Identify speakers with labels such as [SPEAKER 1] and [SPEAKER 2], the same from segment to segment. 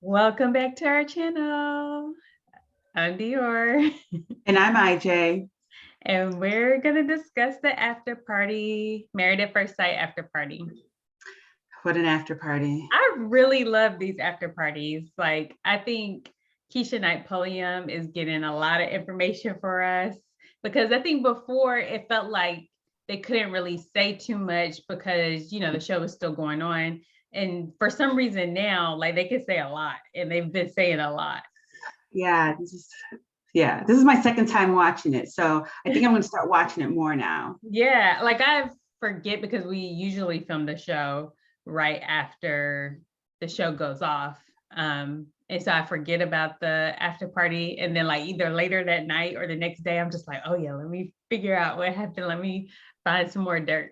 [SPEAKER 1] Welcome back to our channel. I'm Dior,
[SPEAKER 2] And I'm IJ.
[SPEAKER 1] and we're going to discuss the after party, Married at First Sight after party.
[SPEAKER 2] What an after party.
[SPEAKER 1] I really love these after parties. Like, I think Keshia Knight Pulliam is getting a lot of information for us because I think before it felt like they couldn't really say too much because, the show was still going on. And for some reason now, like they can say a lot and they've been saying a lot.
[SPEAKER 2] Yeah, this is my second time watching it. So I think I'm going to start watching it more now.
[SPEAKER 1] Yeah, like I forget because we usually film the show right after the show goes off. And so I forget about the after party. And then like either later that night or the next day, I'm just like, oh yeah, let me figure out what happened. Let me find some more dirt.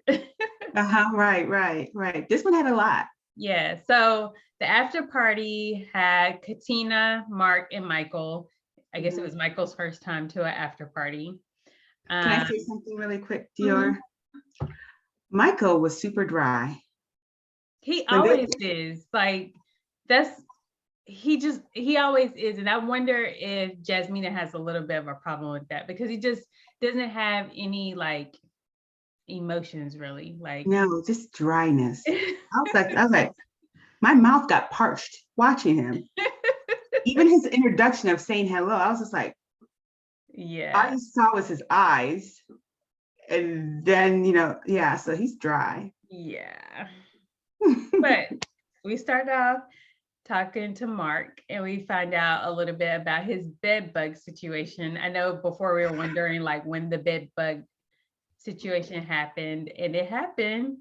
[SPEAKER 2] Right. This one had a lot.
[SPEAKER 1] Yeah. So the after party had Katina, Mark, and Michael. I guess it was Michael's first time to an after party.
[SPEAKER 2] Can I say something really quick, Dior? Michael was super dry.
[SPEAKER 1] He always is. Like he always is. And I wonder if Jasmina has a little bit of a problem with that because he just doesn't have any like emotions really. Like
[SPEAKER 2] no, just dryness. I was like, my mouth got parched watching him. Even his introduction of saying hello, I was just like,
[SPEAKER 1] yeah.
[SPEAKER 2] all I saw was his eyes. And then, so he's dry.
[SPEAKER 1] Yeah. But we start off talking to Mark and we find out a little bit about his bed bug situation. I know before we were wondering like when the bed bug situation happened, and it happened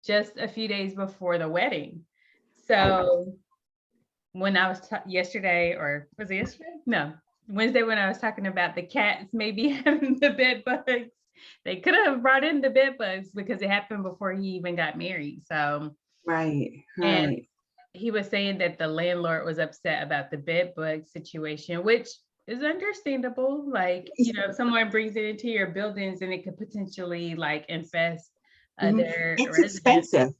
[SPEAKER 1] just a few days before the wedding. So when I was yesterday, or was it yesterday? No, Wednesday, when I was talking about the cats maybe having the bed bugs, they could have brought in the bed bugs because it happened before he even got married. So
[SPEAKER 2] right.
[SPEAKER 1] And he was saying that the landlord was upset about the bed bug situation, which is understandable. Like, if someone brings it into your buildings and it could potentially like infest other
[SPEAKER 2] It's
[SPEAKER 1] residents.
[SPEAKER 2] expensive.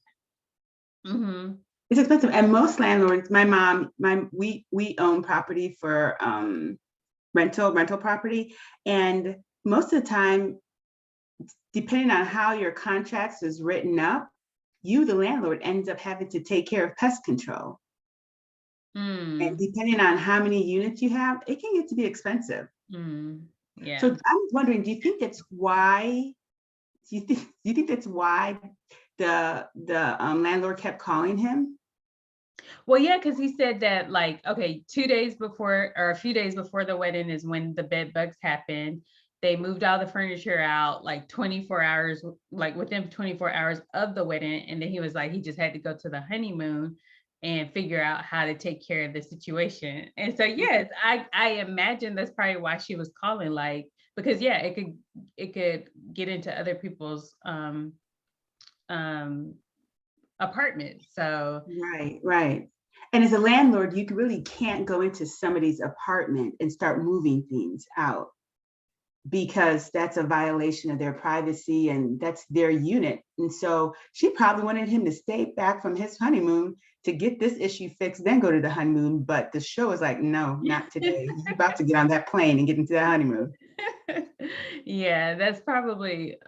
[SPEAKER 2] It's expensive. And most landlords, we own property for rental property. And most of the time, depending on how your contracts is written up, you, the landlord, ends up having to take care of pest control. And depending on how many units you have, it can get to be expensive.
[SPEAKER 1] Yeah.
[SPEAKER 2] So I'm wondering, do you think that's why? Do you think that's why the landlord kept calling him?
[SPEAKER 1] Well, yeah, because he said that like, okay, 2 days before or a few days before the wedding is when the bed bugs happened. They moved all the furniture out like 24 hours, like within 24 hours of the wedding. And then he was like, he just had to go to the honeymoon and figure out how to take care of the situation. And so, yes, I imagine that's probably why she was calling, like, because yeah, it could get into other people's apartment. So
[SPEAKER 2] right. And as a landlord, you really can't go into somebody's apartment and start moving things out because that's a violation of their privacy and that's their unit. And so she probably wanted him to stay back from his honeymoon to get this issue fixed, then go to the honeymoon. But the show is like, no, not today. He's about to get on that plane and get into the honeymoon.
[SPEAKER 1] Yeah, that's probably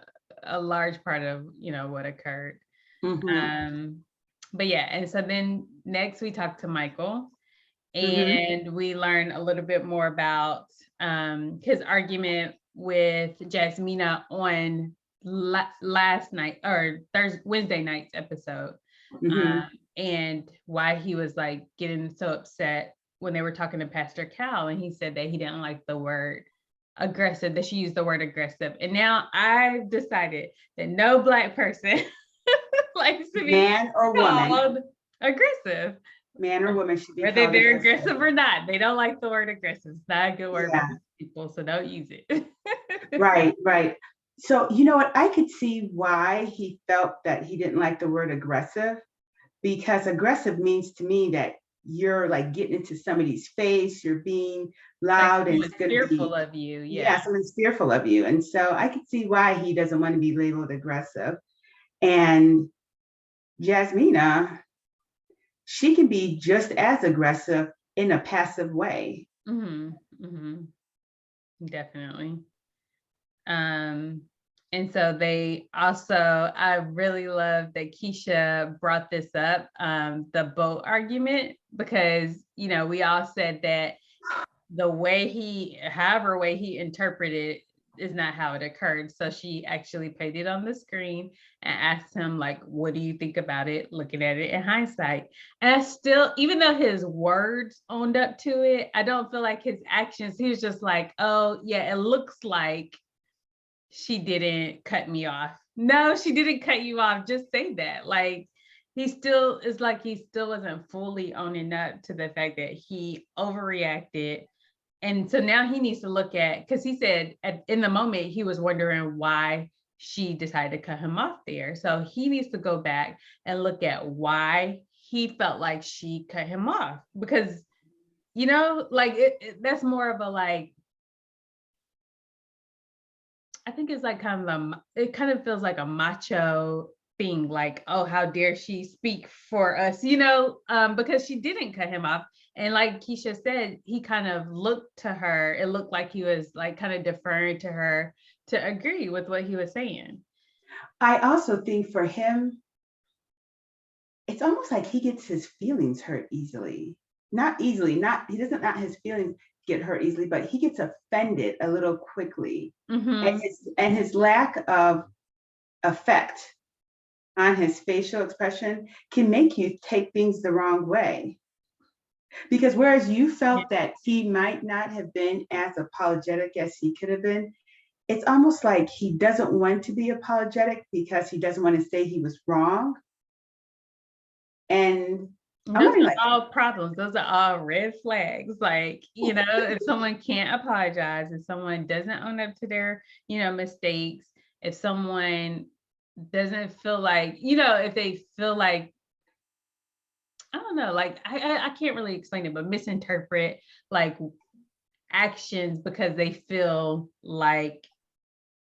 [SPEAKER 1] a large part of, what occurred. But yeah, and so then next we talked to Michael and we learned a little bit more about his argument with Jasmina on last night or Wednesday night's episode, and why he was like getting so upset when they were talking to Pastor Cal, and he said that he didn't like the word aggressive, that she used the word aggressive. And now I've decided that no Black person likes to be
[SPEAKER 2] man or
[SPEAKER 1] called aggressive.
[SPEAKER 2] Man or woman should be
[SPEAKER 1] whether they're aggressive or not. They don't like the word aggressive. It's not a good word for people, so don't use it.
[SPEAKER 2] Right. So you know what? I could see why he felt that he didn't like the word aggressive, because aggressive means to me that you're like getting into somebody's face, you're being loud,
[SPEAKER 1] like
[SPEAKER 2] and it's going to be
[SPEAKER 1] fearful of you. Yeah,
[SPEAKER 2] someone's fearful of you. And so I could see why he doesn't want to be labeled aggressive. And Jasmina, she can be just as aggressive in a passive way.
[SPEAKER 1] Definitely. And so they also, I really love that Keshia brought this up, the boat argument, because, you know, we all said that the way however way he interpreted is not how it occurred. So she actually played it on the screen and asked him, like, what do you think about it, looking at it in hindsight? And I still, even though his words owned up to it, I don't feel like his actions, he was just like, oh yeah, it looks like she didn't cut me off. No, she didn't cut you off. Just say that. Like, he still wasn't fully owning up to the fact that he overreacted. And so now he needs to look at, because he said in the moment, he was wondering why she decided to cut him off there. So he needs to go back and look at why he felt like she cut him off. Because, you know, like that's more of a, like, I think it's like it kind of feels like a macho thing, like, oh, how dare she speak for us, you know, because she didn't cut him off. And like Keshia said, he kind of looked to her. It looked like he was like kind of deferring to her to agree with what he was saying.
[SPEAKER 2] I also think for him, it's almost like he gets his feelings hurt easily. Not easily, he doesn't, not his feelings get hurt easily, but he gets offended a little quickly. And his lack of effect on his facial expression can make you take things the wrong way. Because whereas you felt that he might not have been as apologetic as he could have been, it's almost like he doesn't want to be apologetic because he doesn't want to say he was wrong. And
[SPEAKER 1] those are all problems. Those are all red flags. Like, you know, if someone can't apologize, if someone doesn't own up to their, you know, mistakes, if someone doesn't feel like, you know, if they feel like, I don't know, like, I can't really explain it, but misinterpret like actions because they feel like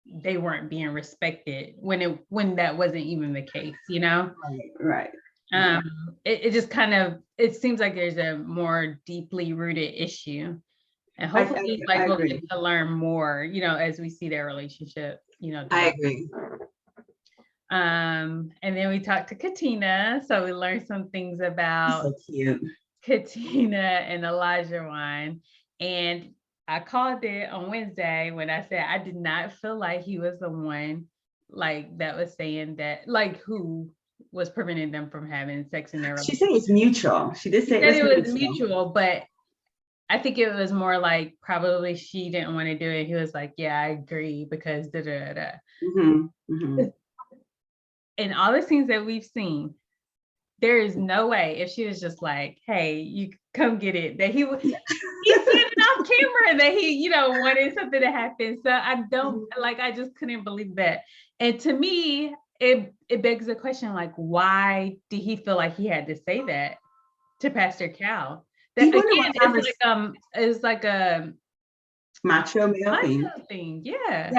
[SPEAKER 1] they weren't being respected when that wasn't even the case, you know?
[SPEAKER 2] Right.
[SPEAKER 1] It just kind of, it seems like there's a more deeply rooted issue, and hopefully we'll get to learn more, you know, as we see their relationship, you know.
[SPEAKER 2] I agree.
[SPEAKER 1] And then we talked to Katina, so we learned some things about
[SPEAKER 2] so cute.
[SPEAKER 1] Katina and Elijah wine. And I called it on Wednesday when I said I did not feel like he was the one, like, that was saying that, like, who was preventing them from having sex in their relationship.
[SPEAKER 2] She said it's mutual. She did say
[SPEAKER 1] it was mutual, but I think it was more like probably she didn't want to do it. He was like, yeah, I agree, because da da da. In all the scenes that we've seen, there is no way, if she was just like, hey, you come get it, that he said it off camera that he, you know, wanted something to happen. So I don't, like, I just couldn't believe that. And to me, it begs the question, like, why did he feel like he had to say that to Pastor Cal? That again, it's like a
[SPEAKER 2] macho male
[SPEAKER 1] thing. Yeah.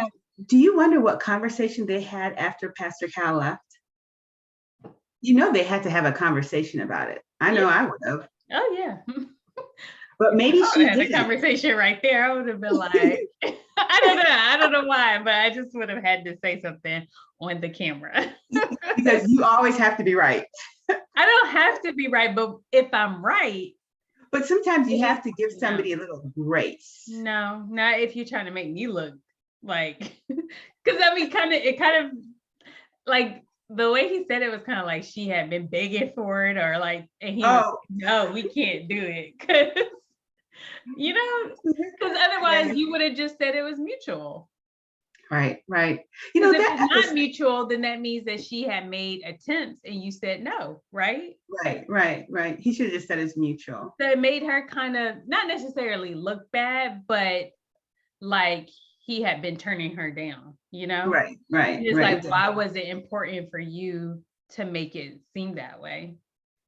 [SPEAKER 2] Do you wonder what conversation they had after Pastor Cal left? You know, they had to have a conveison about it. I know I would have.
[SPEAKER 1] Oh yeah.
[SPEAKER 2] But maybe she
[SPEAKER 1] had a conversation right there. I would have been like, I don't know why, but I just would have had to say something on the camera.
[SPEAKER 2] Because you always have to be right.
[SPEAKER 1] I don't have to be right, but if I'm right.
[SPEAKER 2] But sometimes you have to give somebody a little grace.
[SPEAKER 1] No, not if you're trying to make me look like, because I mean, it kind of like the way he said it was kind of like she had been begging for it, or like, and he was, no, we can't do it, because, you know, because otherwise you would have just said it was mutual.
[SPEAKER 2] Right. You know,
[SPEAKER 1] if it's not mutual, then that means that she had made attempts and you said no, right?
[SPEAKER 2] Right. He should have just said it's mutual.
[SPEAKER 1] So it made her kind of not necessarily look bad, but like he had been turning her down, you know?
[SPEAKER 2] Right.
[SPEAKER 1] It's like, why was it important for you to make it seem that way?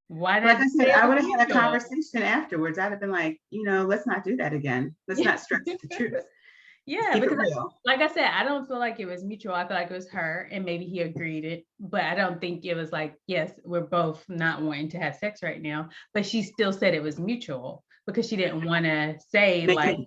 [SPEAKER 1] Why not?
[SPEAKER 2] Like I said, I would have had a conversation afterwards. I'd have been like, you know, let's not do that again. Let's not stretch the truth.
[SPEAKER 1] Yeah,
[SPEAKER 2] Keep it
[SPEAKER 1] because
[SPEAKER 2] real.
[SPEAKER 1] like I said, I don't feel like it was mutual. I feel like it was her and maybe he agreed it, but I don't think it was like, yes, we're both not wanting to have sex right now. But she still said it was mutual because she didn't want to say
[SPEAKER 2] Make
[SPEAKER 1] like,
[SPEAKER 2] him,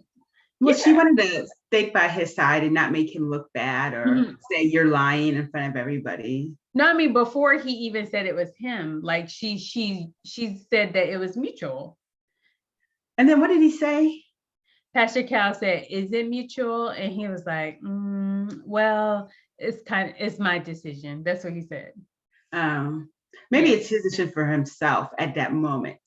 [SPEAKER 2] well, she
[SPEAKER 1] yeah.
[SPEAKER 2] wanted to stay by his side and not make him look bad or
[SPEAKER 1] Mhm.
[SPEAKER 2] say you're lying in front of everybody.
[SPEAKER 1] No, I mean before he even said it was him, like she said that it was mutual.
[SPEAKER 2] And then what did he say?
[SPEAKER 1] Pastor Cal said, "Is it mutual?" And he was like, "Well, it's my decision." That's what he said.
[SPEAKER 2] Maybe
[SPEAKER 1] Yeah.
[SPEAKER 2] it's his decision for himself at that moment.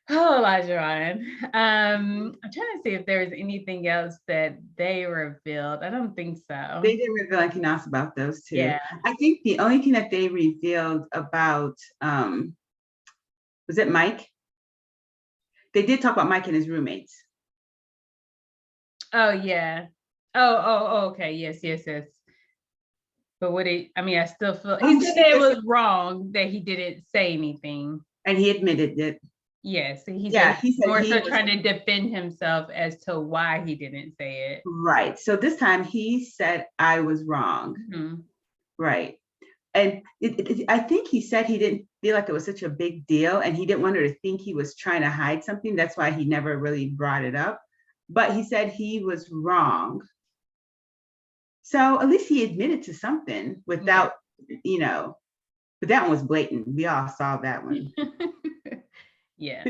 [SPEAKER 1] Oh, Elijah Ryan. I'm trying to see if there's anything else that they revealed. I don't think so.
[SPEAKER 2] They didn't reveal anything else about those two.
[SPEAKER 1] Yeah.
[SPEAKER 2] I think the only thing that they revealed about was it Mike? They did talk about Mike and his roommates.
[SPEAKER 1] Oh, yeah. Okay. Yes, yes, yes. But I mean, I still feel he said that it was wrong that he didn't say anything.
[SPEAKER 2] And he admitted it.
[SPEAKER 1] Yes, he said
[SPEAKER 2] Yeah, he said
[SPEAKER 1] more
[SPEAKER 2] he
[SPEAKER 1] so
[SPEAKER 2] was
[SPEAKER 1] trying to defend himself as to why he didn't say it.
[SPEAKER 2] right. So this time he said I was wrong.
[SPEAKER 1] Mhm.
[SPEAKER 2] Right. And I think he said he didn't feel like it was such a big deal and he didn't want her to think he was trying to hide something. That's why he never really brought it up. But he said he was wrong. So at least he admitted to something without, but that one was blatant. We all saw that one.
[SPEAKER 1] Yeah.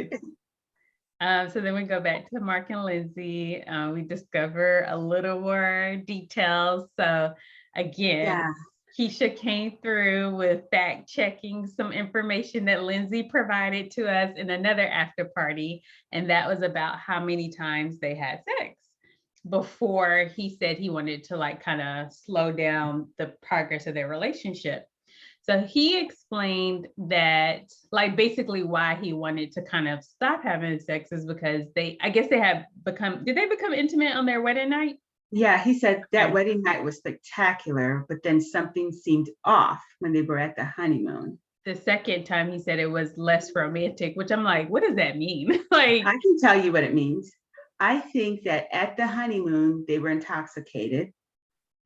[SPEAKER 1] So then we go back to Mark and Lindsay. We discover a little more details. So again,
[SPEAKER 2] Yeah.
[SPEAKER 1] Keshia came through with fact checking some information that Lindsay provided to us in another after party. And that was about how many times they had sex before he said he wanted to like kind of slow down the progress of their relationship. So he explained that, like, basically why he wanted to kind of stop having sex is because I guess they had did they become intimate on their wedding night?
[SPEAKER 2] Yeah, he said that
[SPEAKER 1] Yeah.
[SPEAKER 2] wedding night was spectacular, but then something seemed off when they were at the honeymoon.
[SPEAKER 1] The second time he said it was less romantic, which I'm like, what does that mean? Like,
[SPEAKER 2] I can tell you what it means. I think that at the honeymoon, they were intoxicated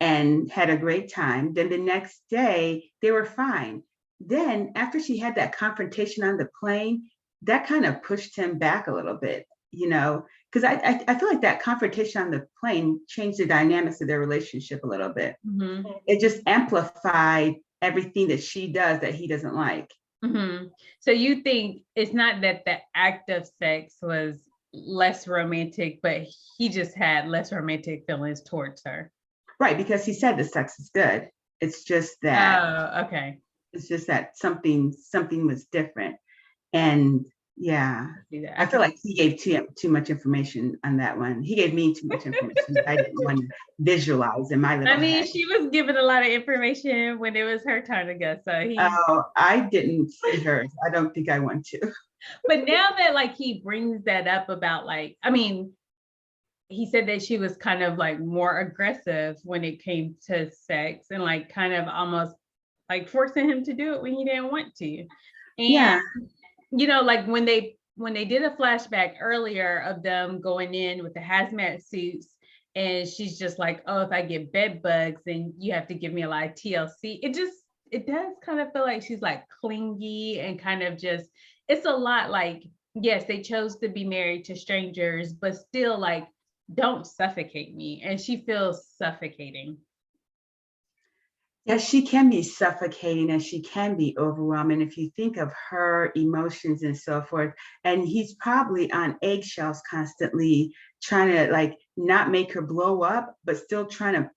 [SPEAKER 2] and had a great time. Then the next day, they were fine. Then, after she had that confrontation on the plane, that kind of pushed him back a little bit, because I feel like that confrontation on the plane changed the dynamics of their relationship a little bit.
[SPEAKER 1] mm-hmm.
[SPEAKER 2] It just amplified everything that she does that he doesn't like.
[SPEAKER 1] Mm-hmm. So you think it's not that the act of sex was less romantic, but he just had less romantic feelings towards her?
[SPEAKER 2] Right, because he said the sex is good. It's just that
[SPEAKER 1] Oh, okay.
[SPEAKER 2] it's just that something was different. And yeah, I feel like he gave too much information on that one. He gave me too much information that I didn't want to visualize in my little head.
[SPEAKER 1] She was given a lot of information when it was her turn to go. So
[SPEAKER 2] I didn't see hers. I don't think I want to.
[SPEAKER 1] But now that like he brings that up about like, I mean, he said that she was kind of like more aggressive when it came to sex and like kind of almost like forcing him to do it when he didn't want to. And like when they did a flashback earlier of them going in with the hazmat suits and she's just like, oh, if I get bed bugs then you have to give me a lot of TLC. It does kind of feel like she's like clingy and kind of just, it's a lot like, yes, they chose to be married to strangers, but still like, don't suffocate me. And she feels suffocating.
[SPEAKER 2] Yeah, she can be suffocating and she can be overwhelming if you think of her emotions and so forth. And he's probably on eggshells constantly trying to like not make her blow up, but still trying to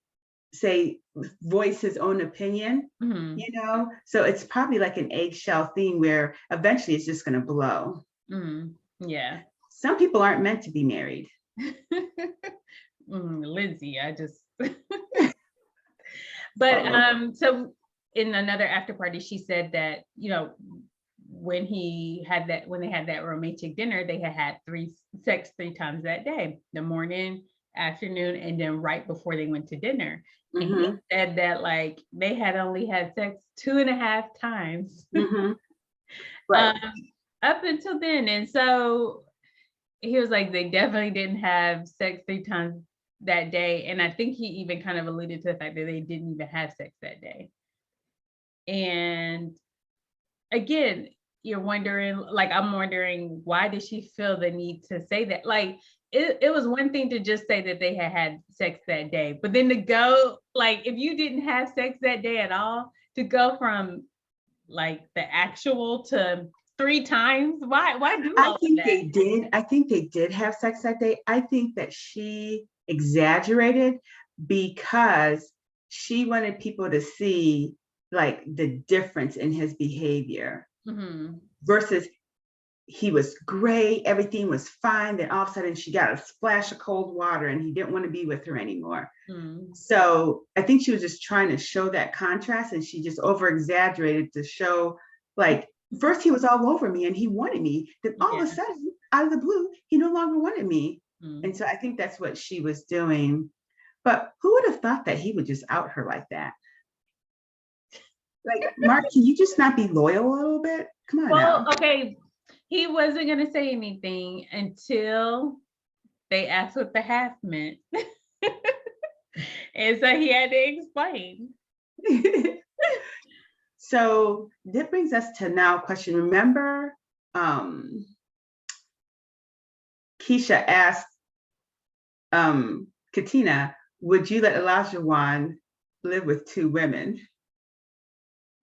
[SPEAKER 2] voice his own opinion, So it's probably like an eggshell thing where eventually it's just going to blow.
[SPEAKER 1] Yeah.
[SPEAKER 2] Some people aren't meant to be married.
[SPEAKER 1] Lindsay, I just but so in another after party she said that when they had that romantic dinner they had sex 3 times that day, the morning, afternoon, and then right before they went to dinner. And he said that like they had only had sex 2.5 times.
[SPEAKER 2] Right.
[SPEAKER 1] Up until then. And so he was like, they definitely didn't have sex 3 times that day. And I think he even kind of alluded to the fact that they didn't even have sex that day. And again, you're wondering, like, I'm wondering, why did she feel the need to say that? Like, it was one thing to just say that they had sex that day, but then to go, like, if you didn't have sex that day at all, to go from like the actual to 3 times, why do all
[SPEAKER 2] I
[SPEAKER 1] of
[SPEAKER 2] think
[SPEAKER 1] that?
[SPEAKER 2] they did. I think they did have sex that day. I think that she exaggerated because she wanted people to see like the difference in his behavior
[SPEAKER 1] Mm-hmm.
[SPEAKER 2] versus he was great, everything was fine. Then all of a sudden she got a splash of cold water and he didn't want to be with her anymore.
[SPEAKER 1] Mm-hmm.
[SPEAKER 2] So I think she was just trying to show that contrast, and she just over exaggerated to show, like, first he was all over me and he wanted me. Then all of a sudden, out of the blue, he no longer wanted me.
[SPEAKER 1] Mm-hmm.
[SPEAKER 2] And so I think that's what she was doing. But who would have thought that he would just out her like that? Like, Mark, can you just not be loyal a little bit? Come on
[SPEAKER 1] Well,
[SPEAKER 2] now.
[SPEAKER 1] okay, he wasn't gonna say anything until they asked what the half meant. And so he had to explain.
[SPEAKER 2] So that brings us to now a question. Remember, Keshia asked Katina, would you let Olajuwon live with 2 women?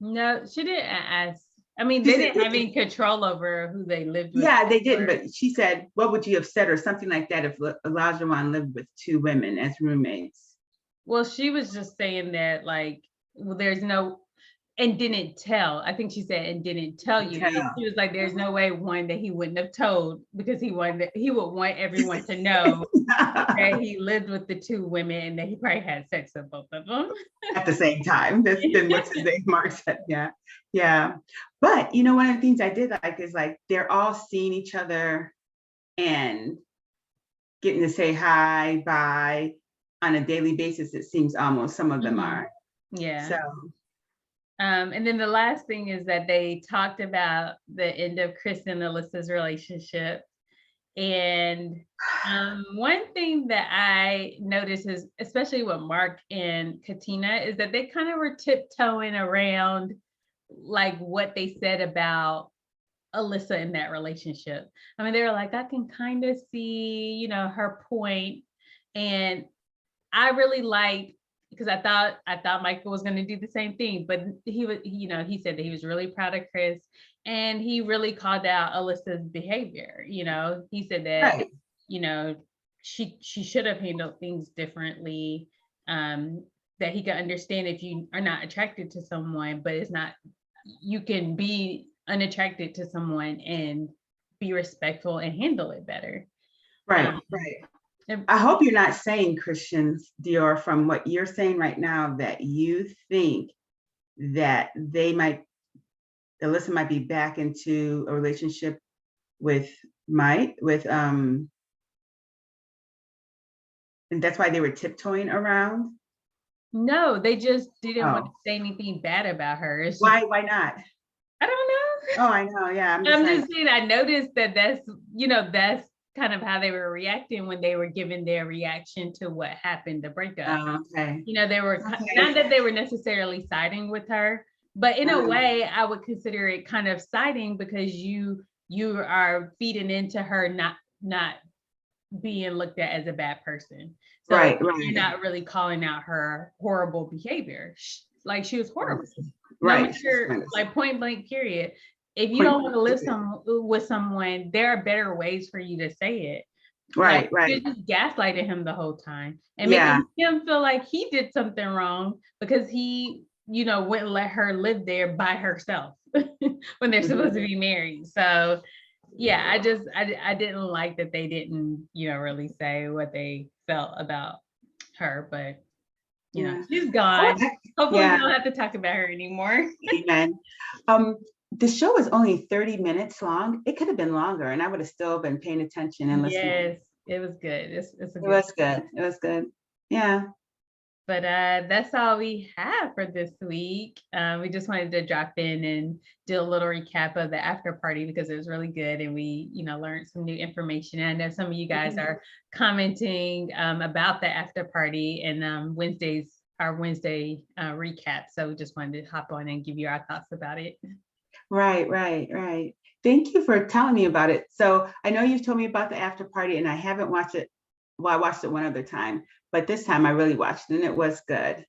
[SPEAKER 1] No, she didn't ask. I mean, they didn't have any control over who they lived with.
[SPEAKER 2] Yeah, they didn't, but she said, what would you have said, or something like that, if Olajuwon lived with 2 women as roommates?
[SPEAKER 1] Well, she was just saying that, like, well, there's no, and didn't tell. I think she said, and didn't tell you. And she was like, there's no way, one, that he wouldn't have told, because he would want everyone to know that he lived with the 2 women and that he probably had sex with both of them
[SPEAKER 2] at the same time. That's been what's his name, Mark said. Yeah. But you know, one of the things I did like is, like, they're all seeing each other and getting to say hi, bye on a daily basis. It seems almost, some of them are.
[SPEAKER 1] Yeah.
[SPEAKER 2] So.
[SPEAKER 1] And then the last thing is that they talked about the end of Chris and Alyssa's relationship. And one thing that I noticed is, especially with Mark and Katina, is that they kind of were tiptoeing around like what they said about Alyssa in that relationship. I mean, they were like, I can kind of see, you know, her point. And I really liked, because I thought Michael was going to do the same thing, but he was, you know, he said that he was really proud of Chris, and he really called out Alyssa's behavior. You know, he said that, right, you know, she should have handled things differently. That he could understand if you are not attracted to someone, but it's not, you can be unattracted to someone and be respectful and handle it better.
[SPEAKER 2] Right. I hope you're not saying, Christian Dior, from what you're saying right now, that you think that Alyssa might be back into a relationship with Mike, and that's why they were tiptoeing around?
[SPEAKER 1] No, they just didn't want to say anything bad about her. It's
[SPEAKER 2] why not?
[SPEAKER 1] I don't know.
[SPEAKER 2] Oh, I know. Yeah.
[SPEAKER 1] I'm just saying, I noticed that that's kind of how they were reacting when they were giving their reaction to what happened, the breakup.
[SPEAKER 2] Okay.
[SPEAKER 1] You know, they were not that they were necessarily siding with her, but in a way, I would consider it kind of siding, because you are feeding into her not being looked at as a bad person. So
[SPEAKER 2] right.
[SPEAKER 1] You're not really calling out her horrible behavior. Like, she was horrible.
[SPEAKER 2] Right.
[SPEAKER 1] Like, point blank, period. If you don't want to live with someone, there are better ways for you to say it.
[SPEAKER 2] Right.
[SPEAKER 1] You're just gaslighting him the whole time and making him feel like he did something wrong because he, you know, wouldn't let her live there by herself when they're supposed to be married. So yeah, I didn't like that they didn't, you know, really say what they felt about her, but you know, she's gone. Hopefully we don't have to talk about her anymore.
[SPEAKER 2] Amen. The show is only 30 minutes long. It could have been longer, and I would have still been paying attention and listening.
[SPEAKER 1] Yes, it was good. It was good.
[SPEAKER 2] It was good. Yeah.
[SPEAKER 1] But that's all we have for this week. We just wanted to drop in and do a little recap of the after party because it was really good and we, learned some new information. And I know some of you guys are commenting about the after party and our Wednesday recap. So we just wanted to hop on and give you our thoughts about it.
[SPEAKER 2] Right. Thank you for telling me about it. So I know you've told me about the after party and I haven't watched it. Well, I watched it one other time, but this time I really watched it and it was good.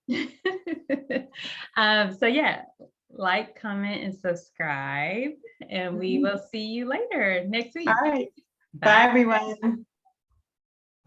[SPEAKER 1] So yeah, like, comment, and subscribe, and we will see you later next week.
[SPEAKER 2] All right. Bye everyone.